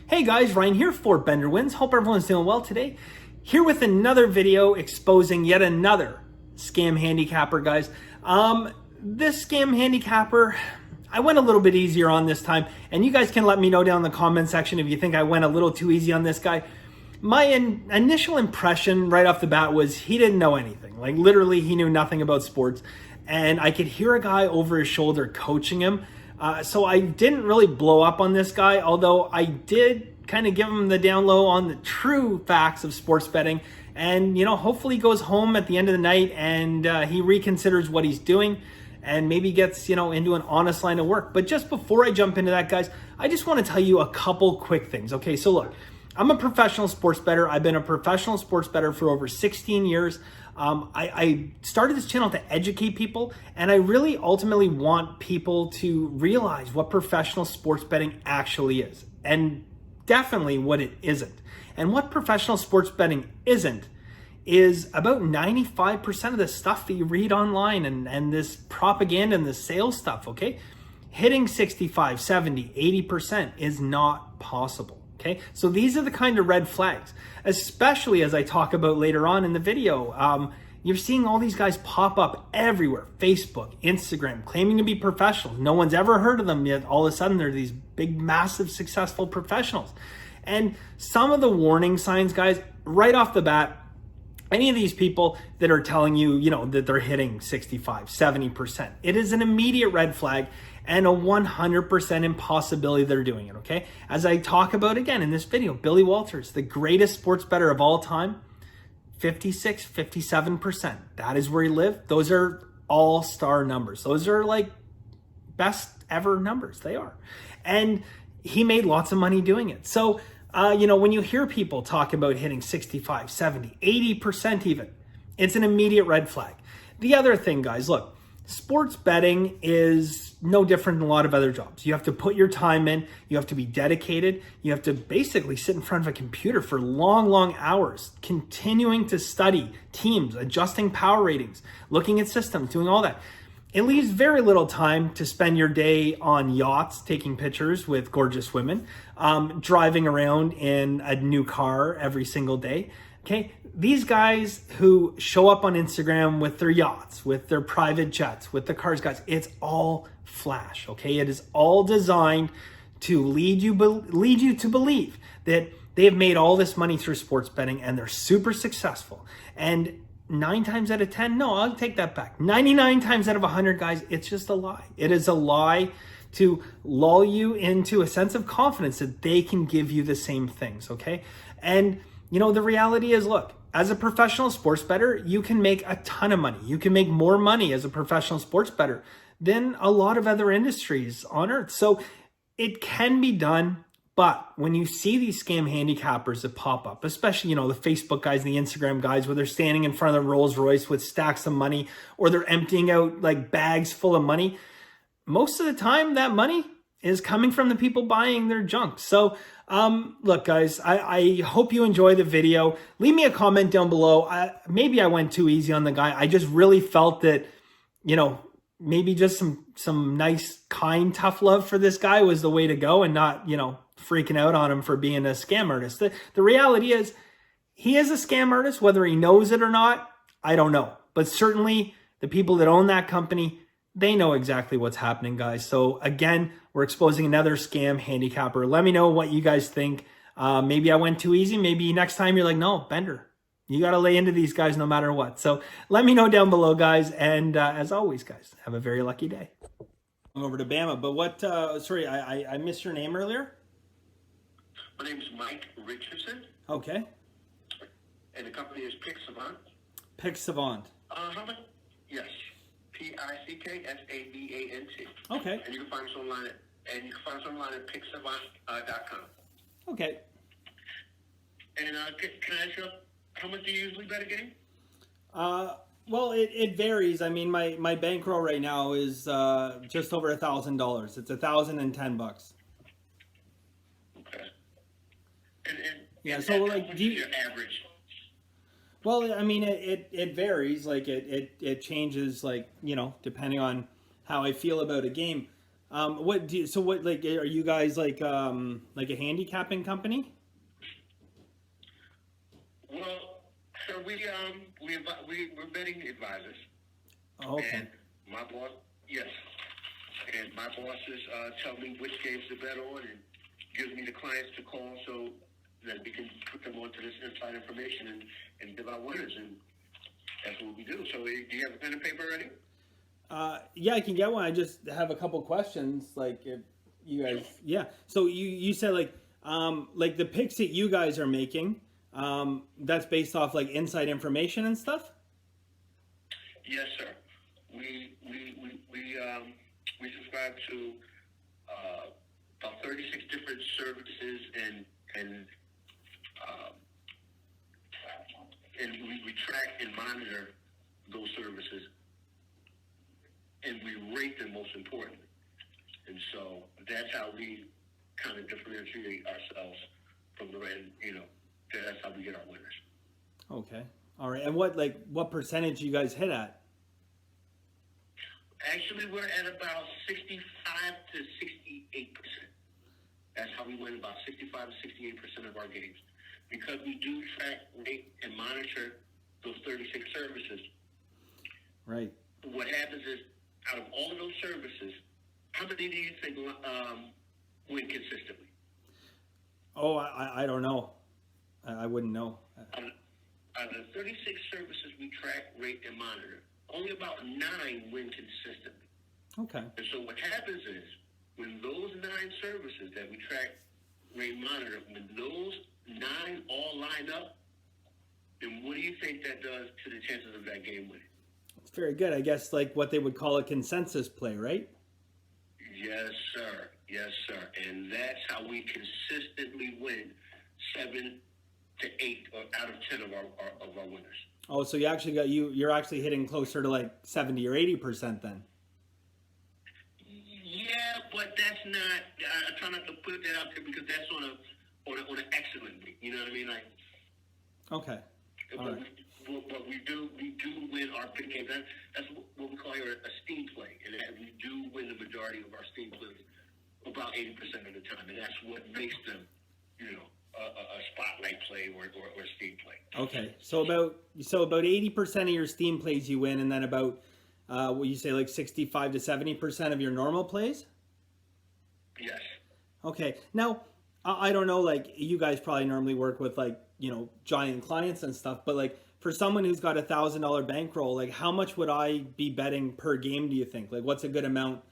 Hey guys, Ryan here for Bender Wins. Hope everyone's doing well today. Here with another video exposing yet another scam handicapper, guys. This scam handicapper, I went a little bit easier on this time, and you guys can let me know down in the comment section if you think I went a little too easy on this guy. My initial impression right off the bat was he didn't know anything. Like literally he knew nothing about sports, and I could hear a guy over his shoulder coaching him. So I didn't really blow up on this guy, although I did kind of give him the down low on the true facts of sports betting. And, you know, hopefully he goes home at the end of the night and he reconsiders what he's doing and maybe gets, you know, into an honest line of work. But just before I jump into that, guys, I just want to tell you a couple quick things. Okay, so look, I'm a professional sports bettor. I've been a professional sports bettor for over 16 years. I started this channel to educate people, and I really ultimately want people to realize what professional sports betting actually is, and definitely what it isn't. And what professional sports betting isn't is about 95% of the stuff that you read online and this propaganda and this sales stuff, okay? Hitting 65, 70, 80% is not possible. Okay, so these are the kind of red flags, especially as I talk about later on in the video. You're seeing all these guys pop up everywhere, Facebook, Instagram, claiming to be professionals. No one's ever heard of them yet. All of a sudden, they're these big, massive, successful professionals. And some of the warning signs, guys, right off the bat, any of these people that are telling you, you know, that they're hitting 65, 70%, it is an immediate red flag and a 100% impossibility they're doing it, okay? As I talk about again in this video, Billy Walters, the greatest sports bettor of all time, 56, 57%. That is where he lived. Those are all-star numbers. Those are like best ever numbers. They are. And he made lots of money doing it. So, you know, when you hear people talk about hitting 65, 70, 80% even, it's an immediate red flag. The other thing, guys, look, sports betting is no different than a lot of other jobs. You have to put your time in, you have to be dedicated, you have to basically sit in front of a computer for long, long hours, continuing to study teams, adjusting power ratings, looking at systems, doing all that. It leaves very little time to spend your day on yachts, taking pictures with gorgeous women, driving around in a new car every single day. Okay, these guys who show up on Instagram with their yachts, with their private jets, with the cars, guys, it's all flash, okay? It is all designed to lead you to believe that they have made all this money through sports betting and they're super successful. And 9 times out of 10, no, I'll take that back. 99 times out of 100, guys, it's just a lie. It is a lie to lull you into a sense of confidence that they can give you the same things, okay? And you know, the reality is, look, as a professional sports bettor, you can make a ton of money. You can make more money as a professional sports bettor than a lot of other industries on earth. So it can be done, but when you see these scam handicappers that pop up, especially, you know, the Facebook guys and the Instagram guys where they're standing in front of the Rolls Royce with stacks of money, or they're emptying out like bags full of money, most of the time that money is coming from the people buying their junk. So look, guys, I hope you enjoy the video. Leave me a comment down below. Maybe I went too easy on the guy. I just really felt that, you know, maybe just some nice, kind, tough love for this guy was the way to go, and not, you know, freaking out on him for being a scam artist. The reality is he is a scam artist, whether he knows it or not, I don't know. But certainly the people that own that company, they know exactly what's happening, guys. So again, we're exposing another scam handicapper. Let me know what you guys think. Maybe I went too easy. Maybe next time you're like, no, Bender, you got to lay into these guys no matter what. So let me know down below, guys. And as always, guys, have a very lucky day. Over to Bama. But what, sorry, I missed your name earlier. My name's Mike Richardson. Okay. And the company is Pick Savant. Pick Savant. How much? Yes. PICKSAVANT. Okay. And you can find us online at picksavant.com. Okay. And can I ask you, how much do you usually bet a game? Well, it varies. I mean, my bankroll right now is just over $1,000. It's $1,010. Okay. And yeah. So like, do you, your average? Well, I mean, it varies. Like it changes, like, you know, depending on how I feel about a game. What do you, so what like are you guys like a handicapping company? Well, sir, we're betting advisors, Oh, okay. and my boss, yes, and my bosses tell me which games to bet on, and gives me the clients to call so that we can put them onto this inside information and give out winners, and that's what we do. So, do you have a pen and paper ready? Yeah, I can get one. I just have a couple questions. Like if you guys, yeah. So you said like the picks that you guys are making, that's based off like inside information and stuff. Yes, sir. We subscribe to about 36 different services and um, and we track and monitor those services, and we rate them, most importantly. And so that's how we kind of differentiate ourselves from the rest. That's how we get our winners. Okay. All right. And what percentage you guys hit at? Actually, we're at about 65 to 68%. That's how we win about 65 to 68% of our games. Because we do track, rate, and monitor those 36 services. Right. What happens is, out of all of those services, how many do you think win consistently? Oh, I don't know. I wouldn't know. Out of the 36 services we track, rate, and monitor, only about 9 win consistently. Okay. And so what happens is, when those 9 services that we track, rate, and monitor, when those 9 all line up, then what do you think that does to the chances of that game winning? It's very good. I guess like what they would call a consensus play, right? Yes, sir. Yes, sir. And that's how we consistently win 7 to 8 out of 10 of our winners. Oh, so you actually you're actually hitting closer to like 70 or 80% then. Yeah, but that's not. I try not to put that out there because that's on an excellent week. You know what I mean? Like, Okay. All right. but we do win our big games. That's what we call here a steam play, and we do win the majority of our steam plays about 80% of the time, and that's what makes them, a spotlight play or steam play. Okay. So about 80% of your Steam plays you win, and then about what you say like 65 to 70% of your normal plays. Yes. Okay. Now I don't know. Like you guys probably normally work with like giant clients and stuff, but like for someone who's got $1,000 bankroll, like how much would I be betting per game? Do you think? Like what's a good amount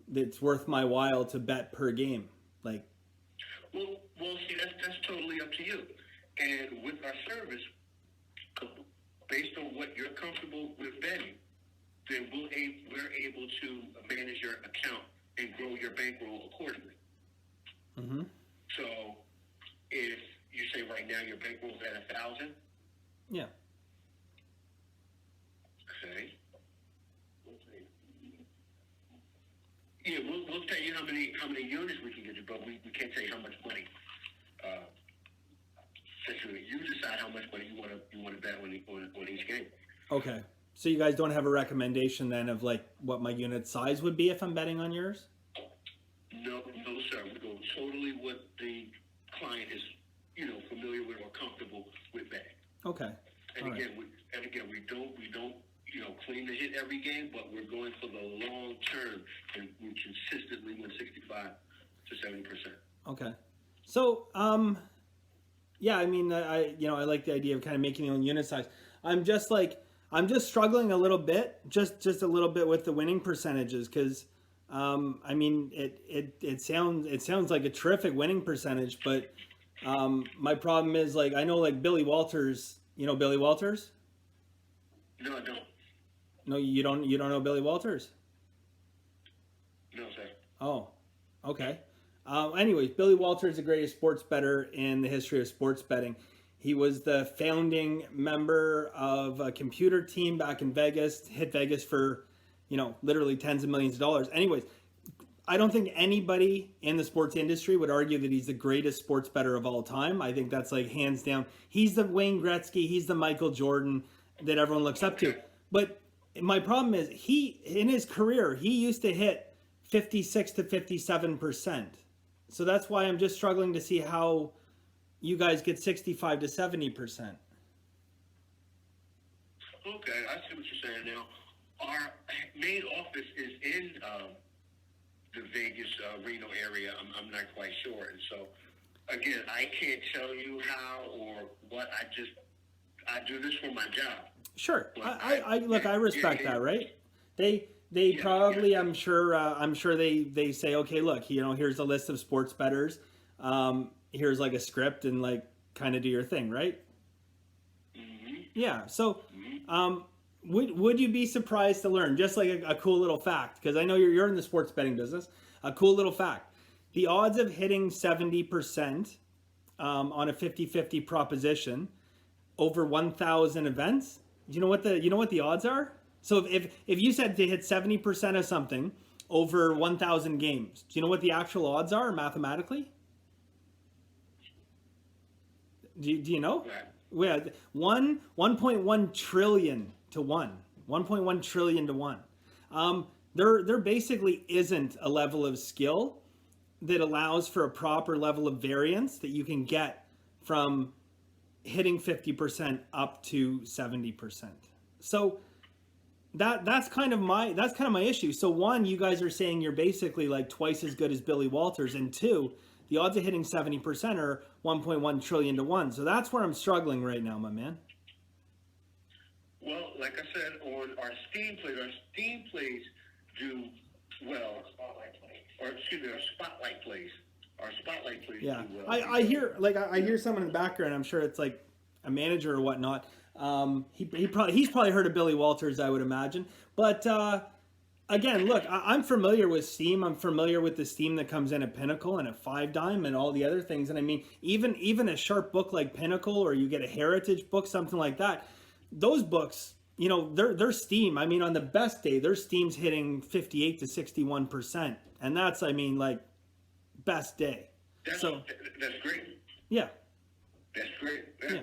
that's worth my while to bet per game? Like. Well, see, that's totally up to you. And with our service, based on what you're comfortable with betting, then we're able to manage your account and grow your bankroll accordingly. Mm-hmm. So, if you say right now your bankroll's at 1,000, Yeah. okay. Yeah, we'll tell you how many units we can get you, but we can't tell you how much money. Essentially, you decide how much money you want to bet on each game. Okay. So you guys don't have a recommendation then of like what my unit size would be if I'm betting on yours? No, sir. We go totally what the client is, familiar with or comfortable with betting. Okay. And All again, right. we don't claim to hit every game, but we're going for the long term, and we consistently win 65 to 70%. Okay. So, yeah, I mean, I like the idea of kind of making your own unit size. I'm just struggling a little bit, just a little bit with the winning percentages because, I mean, it sounds like a terrific winning percentage, but my problem is like I know like Billy Walters. You know Billy Walters? No, I don't. No, you don't know Billy Walters? No, sir. Oh, okay. Anyways, Billy Walters is the greatest sports bettor in the history of sports betting. He was the founding member of a computer team back in Vegas, hit Vegas for, literally tens of millions of dollars. Anyways, I don't think anybody in the sports industry would argue that he's the greatest sports bettor of all time. I think that's like hands down. He's the Wayne Gretzky, he's the Michael Jordan that everyone looks up to. But my problem is in his career, he used to hit 56 to 57%. So that's why I'm just struggling to see how you guys get 65 to 70%. Okay, I see what you're saying now. Our main office is in the Vegas, Reno area. I'm not quite sure. And so, again, I can't tell you how or what. I do this for my job. Sure. I respect that, right? They probably, I'm sure they say, okay, look, here's a list of sports bettors. Here's like a script and like kind of do your thing, right? Mm-hmm. Yeah. So, would you be surprised to learn just like a cool little fact? Because I know you're in the sports betting business. A cool little fact: the odds of hitting 70% on a 50-50 proposition over 1,000 events. Do you know what the odds are? So if you said to hit 70% of something over 1,000 games, do you know what the actual odds are mathematically? Do you know? Yeah, 1.1 trillion to 1. 1.1 trillion to 1. There basically isn't a level of skill that allows for a proper level of variance that you can get from hitting 50% up to 70%. So that's kind of my issue. So one, you guys are saying you're basically like twice as good as Billy Walters, and two, the odds of hitting 70% are 1.1 trillion to 1. So that's where I'm struggling right now, my man. Well, like I said, on our Steam plays do well. Our Spotlight plays. Our Spotlight plays do well. I hear someone in the background. I'm sure it's like a manager or whatnot. He's probably heard of Billy Walters, I would imagine. But again, look, I'm familiar with Steam. I'm familiar with the Steam that comes in at Pinnacle and at Five Dime and all the other things. And I mean, even a sharp book like Pinnacle, or you get a heritage book, something like that. Those books, they're Steam. I mean, on the best day, their Steam's hitting 58 to 61%, and that's, I mean, like, best day. That's great. Yeah. That's great. Yeah.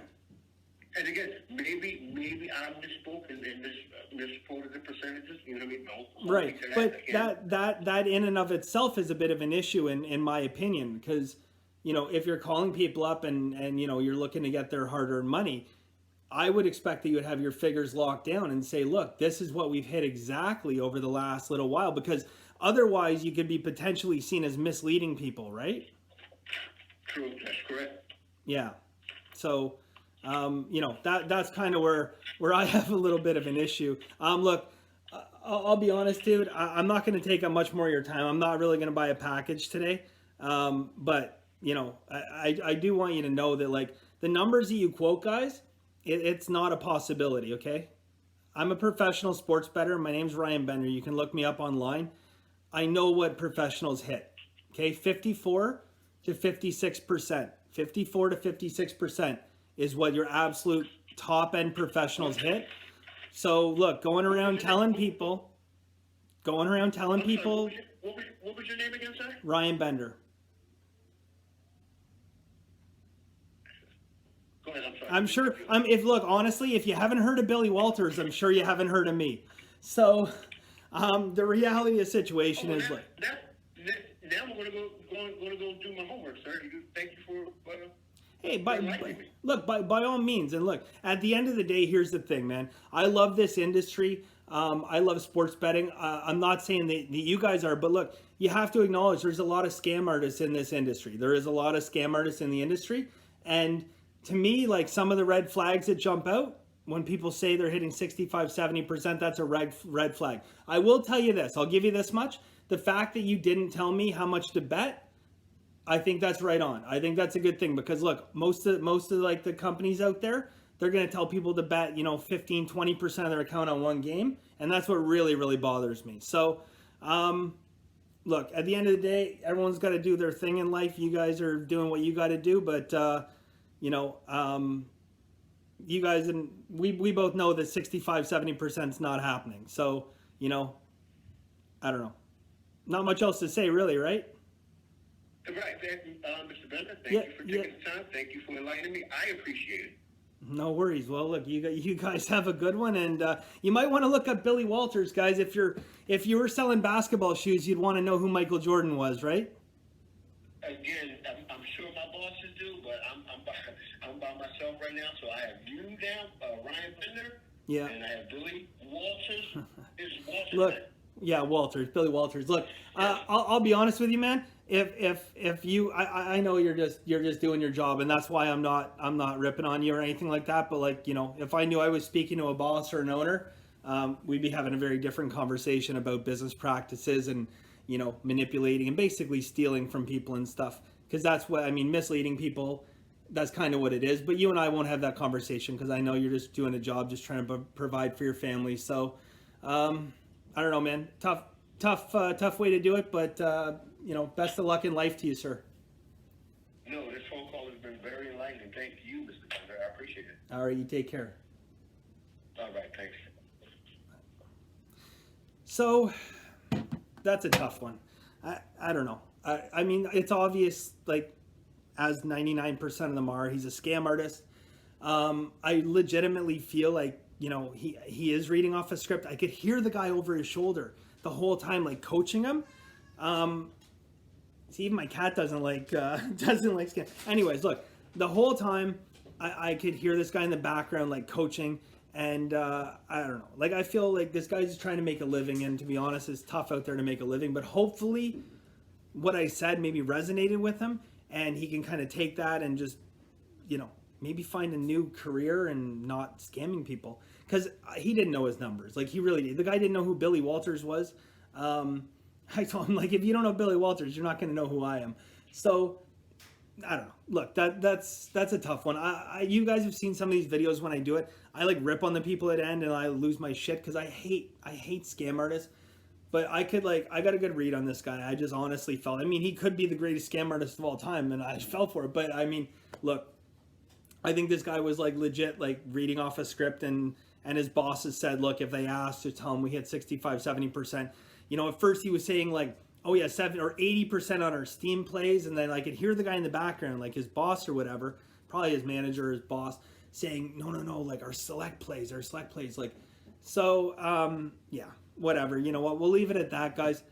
And again, maybe I misspoke and misquoted the percentages. You know what I mean? Right. But that in and of itself is a bit of an issue in my opinion, because if you're calling people up and you're looking to get their hard-earned money, I would expect that you would have your figures locked down and say, look, this is what we've hit exactly over the last little while, because otherwise you could be potentially seen as misleading people, right? True, that's correct. Yeah. So, that's kind of where I have a little bit of an issue. Look, I'll be honest, dude, I'm not going to take up much more of your time. I'm not really going to buy a package today. But, I do want you to know that, like, the numbers that you quote, guys, it's not a possibility, okay? I'm a professional sports bettor. My name's Ryan Bender. You can look me up online. I know what professionals hit, okay? 54 to 56%. 54 to 56% is what your absolute top-end professionals hit. So, look, going around telling people... What was your name again, sir? Ryan Bender. Go ahead, I'm sorry. Honestly, if you haven't heard of Billy Walters, I'm sure you haven't heard of me. So, the reality of the situation is like... Now I'm going to go do my homework, sir. Thank you for... Hey, by all means, and look, at the end of the day, here's the thing, man. I love this industry. I love sports betting. I'm not saying that you guys are, but look, you have to acknowledge there's a lot of scam artists in this industry. There is a lot of scam artists in the industry, and to me, like, some of the red flags that jump out when people say they're hitting 65, 70%, that's a red flag. I will tell you this. I'll give you this much. The fact that you didn't tell me how much to bet, I think that's right on. I think that's a good thing, because look, most of like the companies out there, they're going to tell people to bet, 15, 20% of their account on one game. And that's what really, really bothers me. So, look, at the end of the day, everyone's got to do their thing in life. You guys are doing what you got to do. But, you guys, and we both know that 65, 70% is not happening. So, I don't know. Not much else to say, really, right? Right. Mr. Bender, thank you for taking the time. Thank you for enlightening me. I appreciate it. No worries. Well, look, you guys have a good one, and you might want to look up Billy Walters, guys. If you were selling basketball shoes, you'd want to know who Michael Jordan was, right? Again, I'm sure my bosses do, but I'm by myself right now. So I have you down, Ryan Bender, Yeah. and I have Billy Walters. Is Walters? Look, yeah, Walters, Billy Walters. Look, I'll be honest with you, man. If you, I know you're just doing your job, and that's why I'm not ripping on you or anything like that. But like, you know, if I knew I was speaking to a boss or an owner, we'd be having a very different conversation about business practices and, you know, manipulating and basically stealing from people and stuff. Because that's what I mean, misleading people. That's kind of what it is. But you and I won't have that conversation because I know you're just doing a job, just trying to provide for your family. So, I don't know, man. Tough way to do it. But you know, best of luck in life to you, sir. No, this phone call has been very enlightening. Thank you, Mr. Bender. I appreciate it. All right, you take care. All right, thanks. So that's a tough one. I don't know. I mean, it's obvious, like, as 99% of them are, he's a scam artist. I legitimately feel like, you know, he is reading off a script. I could hear the guy over his shoulder the whole time, like, coaching him. See, even my cat doesn't like scam. Anyways, look, the whole time I could hear this guy in the background, like, coaching. And I don't know. Like, I feel like this guy's just trying to make a living. And to be honest, it's tough out there to make a living. But hopefully what I said maybe resonated with him. And he can kind of take that and just, you know, maybe find a new career and not scamming people. Because he didn't know his numbers. Like, he really did. The guy didn't know who Billy Walters was. I told him, like, if you don't know Billy Walters, you're not going to know who I am. So, I don't know. Look, that's a tough one. You guys have seen some of these videos when I do it. I, like, rip on the people at end and I lose my shit because I hate scam artists. But I got a good read on this guy. I just honestly felt, I mean, he could be the greatest scam artist of all time, and I fell for it. But, I mean, look, I think this guy was, like, legit, like, reading off a script, and his bosses said, look, if they asked to tell him we hit 65, 70%. You know, at first he was saying, like, oh yeah, 70 or 80% on our Steam plays, and then I could hear the guy in the background, like his boss or whatever, probably his manager or his boss, saying, no, like our select plays, like, so, yeah, whatever, you know what, we'll leave it at that, guys.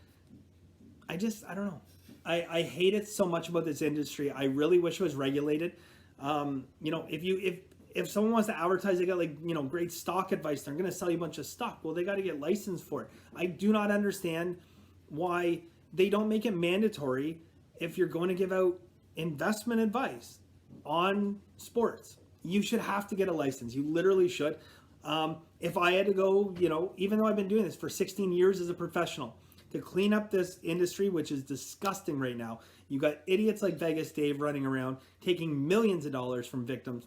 I don't know. I hate it so much about this industry. I really wish it was regulated. You know, if someone wants to advertise, they got, like, you know, great stock advice, they're going to sell you a bunch of stock. Well, they got to get licensed for it. I do not understand why they don't make it mandatory if you're going to give out investment advice on sports. You should have to get a license. You literally should. If I had to go, you know, even though I've been doing this for 16 years as a professional, to clean up this industry, which is disgusting right now, you got idiots like Vegas Dave running around taking millions of dollars from victims.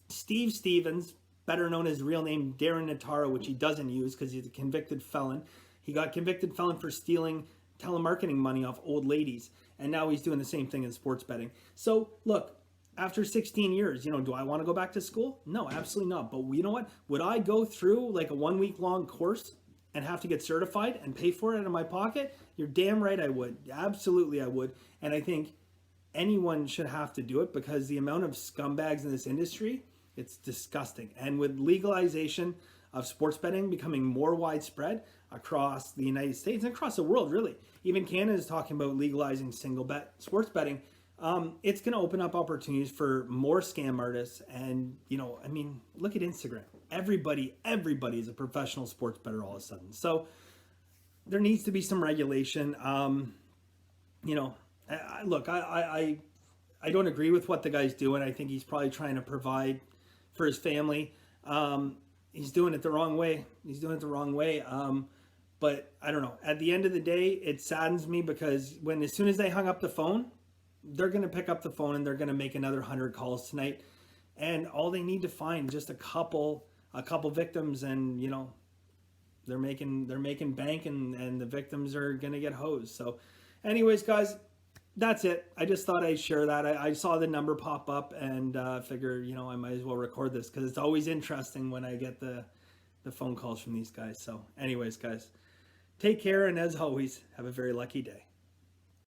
Steve Stevens, better known as real name Darren Nataro, which he doesn't use because he's a convicted felon. He got convicted felon for stealing telemarketing money off old ladies, and now he's doing the same thing in sports betting. So look, after 16 years, you know, do I want to go back to school? No, absolutely not. But you know what? Would I go through like a 1 week long course and have to get certified and pay for it out of my pocket? You're damn right I would. Absolutely I would. And I think anyone should have to do it because the amount of scumbags in this industry, it's disgusting. And with legalization of sports betting becoming more widespread across the United States and across the world, really. Even Canada is talking about legalizing single bet sports betting. It's going to open up opportunities for more scam artists. And, you know, I mean, look at Instagram. Everybody is a professional sports bettor all of a sudden. So there needs to be some regulation. You know, look, I don't agree with what the guy's doing. I think he's probably trying to provide for his family. He's doing it the wrong way. But I don't know. At the end of the day, it saddens me because as soon as they hung up the phone, they're going to pick up the phone and they're going to make another 100 calls tonight. And all they need to find just a couple victims, and you know, they're making bank, and the victims are going to get hosed. So anyways, guys, that's it. I just thought I'd share that. I saw the number pop up and figured, you know, I might as well record this because it's always interesting when I get the phone calls from these guys. So anyways, guys, take care. And as always, have a very lucky day.